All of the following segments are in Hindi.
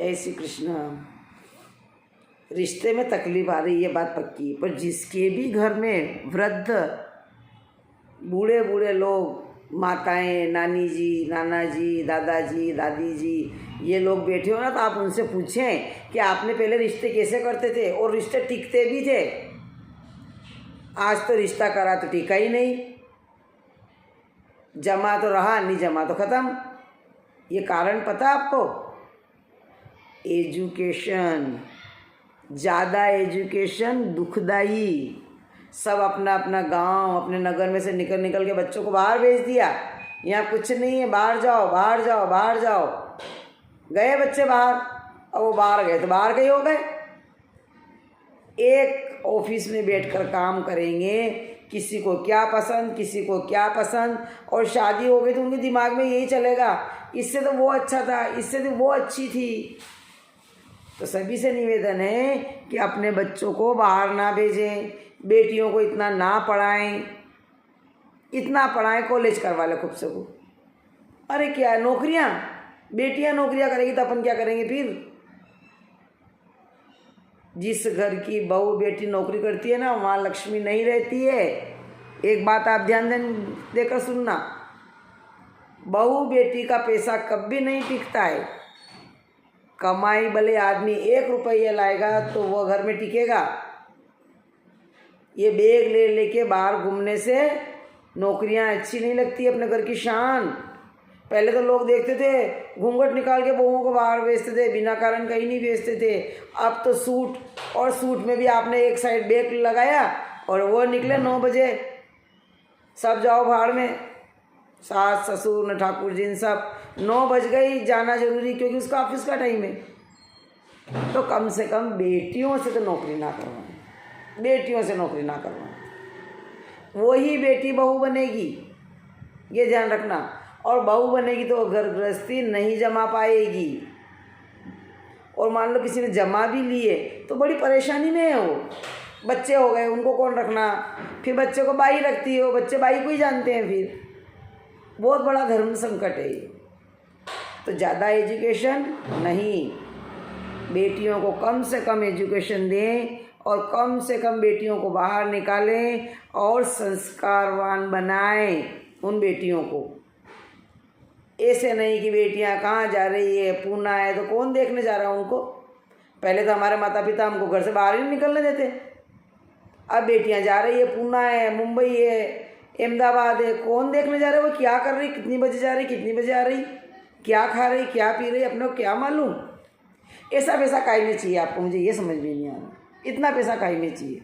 जय श्री कृष्ण। रिश्ते में तकलीफ आ रही है, बात पक्की, पर जिसके भी घर में वृद्ध बूढ़े बूढ़े लोग, माताएं, नानी जी, नाना जी, दादाजी, दादी जी, ये लोग बैठे हो ना, तो आप उनसे पूछें कि आपने पहले रिश्ते कैसे करते थे और रिश्ते टिकते भी थे। आज तो रिश्ता करा तो टिका ही नहीं, जमा तो रहा नहीं, जमा तो ख़त्म। ये कारण पता आपको? एजुकेशन, ज़्यादा एजुकेशन दुखदाई। सब अपना अपना गांव, अपने नगर में से निकल निकल के बच्चों को बाहर भेज दिया। यहाँ कुछ नहीं है, बाहर जाओ, बाहर जाओ, बाहर जाओ। गए बच्चे बाहर, अब वो बाहर गए तो बाहर गए हो गए। एक ऑफिस में बैठकर काम करेंगे, किसी को क्या पसंद, किसी को क्या पसंद, और शादी हो गई तो उनके दिमाग में यही चलेगा, इससे तो वो अच्छा था, इससे तो वो अच्छी थी। तो सभी से निवेदन है कि अपने बच्चों को बाहर ना भेजें, बेटियों को इतना ना पढ़ाएं, इतना पढ़ाएं, कॉलेज करवा ले खूब से खूब। अरे क्या नौकरियां, बेटियां नौकरियां करेगी तो अपन क्या करेंगे फिर? जिस घर की बहू बेटी नौकरी करती है ना, वहाँ लक्ष्मी नहीं रहती है। एक बात आप ध्यान देकर सुनना, बहू बेटी का पैसा कभी नहीं टिकता है। कमाई भले आदमी 1 रुपया लाएगा तो वह घर में टिकेगा। ये बैग ले लेके बाहर घूमने से नौकरियां अच्छी नहीं लगती, अपने घर की शान। पहले तो लोग देखते थे घूंघट निकाल के बहुओं को बाहर भेजते थे, बिना कारण कहीं नहीं भेजते थे। अब तो सूट, और सूट में भी आपने एक साइड बैग लगाया और वो निकले 9 बजे, सब जाओ भाड़ में। सास ससुर न ठाकुर जी, सब 9 बज गई, जाना जरूरी, क्योंकि उसका ऑफिस का टाइम है। तो कम से कम बेटियों से तो नौकरी ना करवाएं, बेटियों से नौकरी ना करवाएं। वही बेटी बहू बनेगी, ये ध्यान रखना। और बहू बनेगी तो घर गृहस्थी नहीं जमा पाएगी। और मान लो किसी ने जमा भी लिए तो बड़ी परेशानी में है वो। बच्चे हो गए, उनको कौन रखना? फिर बच्चे को बाई रखती हो, बच्चे बाई को ही जानते हैं, फिर बहुत बड़ा धर्म संकट है ये। तो ज़्यादा एजुकेशन नहीं, बेटियों को कम से कम एजुकेशन दें और कम से कम बेटियों को बाहर निकालें और संस्कारवान बनाएं उन बेटियों को। ऐसे नहीं कि बेटियां कहाँ जा रही है, पूना है तो कौन देखने जा रहा है उनको। पहले तो हमारे माता पिता हमको घर से बाहर ही नहीं निकलने देते। अब बेटियां जा रही है, पूना है, मुंबई है, अहमदाबाद है, कौन देखने जा रहा है वो क्या कर रही, कितनी बजे जा रही, कितनी बजे आ रही, क्या खा रही, क्या पी रही, अपने को क्या मालूम। ऐसा पैसा काहे में चाहिए आपको? मुझे ये समझ में नहीं आ रहा, इतना पैसा काहे में चाहिए?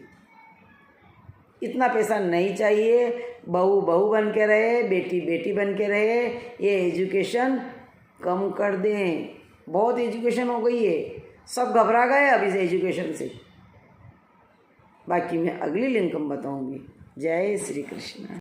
इतना पैसा नहीं चाहिए। बहू बहू बन के रहे, बेटी बेटी बन के रहे। ये एजुकेशन कम कर दें, बहुत एजुकेशन हो गई है, सब घबरा गए अभी से एजुकेशन से। बाकी मैं अगली लिंक में बताऊंगी। जय श्री कृष्ण।